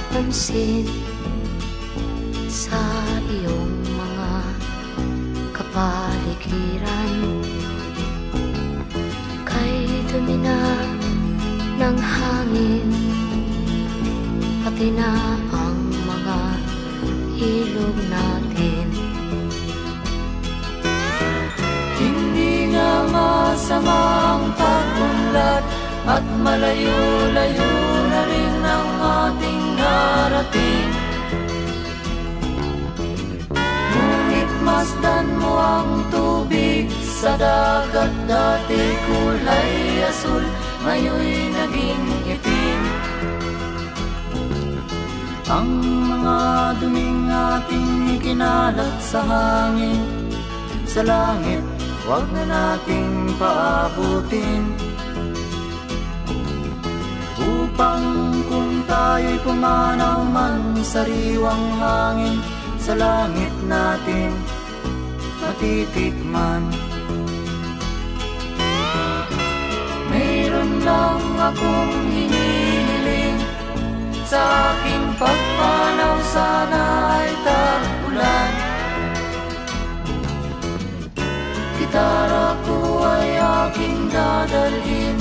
napapansin sa iyong mga kapaligiran. Kay dumi na ng hangin, pati na ang mga ilog natin. Hindi nga masamang pagunlad at malayo-layo na rin ang ating narating. Ngunit masdan mo ang tubig sa dagat, dati kulay asul, ngayon'y naging itim. Ang mga duming ating ikinalat sa hangin, sa langit, huwag na nating paabutin. Upang kung tayo'y pumanaw man sa sariwang hangin, sa langit natin matitikman. Mayroon lang akong hinihiling, sa aking pagpanaw sana ay tag-ulan. Gitara ko ay aking dadalhin,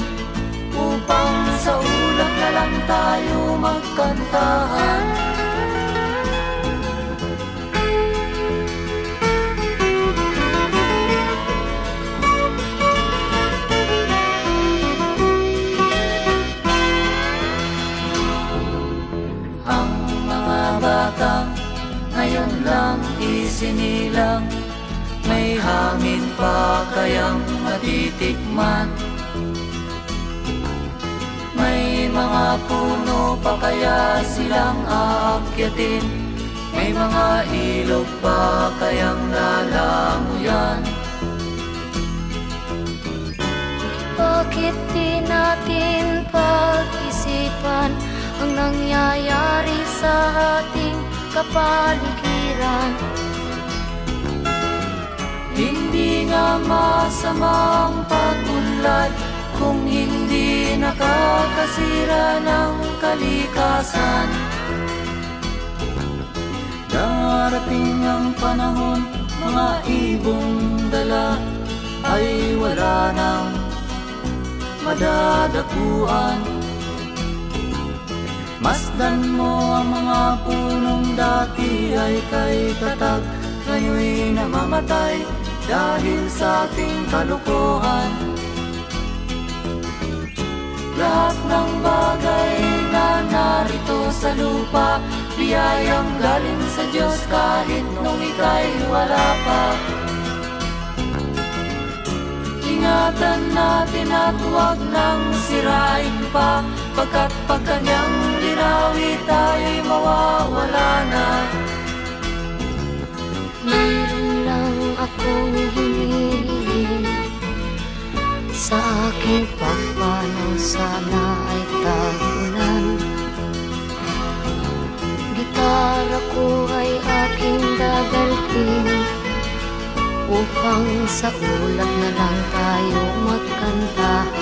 upang sa ulap na lang tayo magkantahan. Ang mga batang ngayon lang isinilang, may hangin pa kayang matitikman? May mga puno pa kaya silang aakyatin? May mga ilog pa kayang lalamuyan? Bakit di natin pag-isipan ang nangyayari sa ating kapaligiran? Hindi nga masamang pagunlad kung hindi nakakasira ng kalikasan. Darating ang panahon, mga ibong dala ay wala nang madadakuan. Masdan mo ang mga punong dati ay kay tatag, ngayon'y namamatay dahil sa ating kalokohan. Lahat ng bagay na narito sa lupa, biyayang galing sa Diyos kahit nung ika'y wala pa. Ingatan natin at huwag nang sirain pa, pagkat pag kanyang dinawi tayo'y mawawala na. Mayroon lang akong hinihiling, sa aking pagpanaw sana ay tag-ulan. Gitara ko ay aking dadalhin, upang sa ulap na lang tayo magkantahan.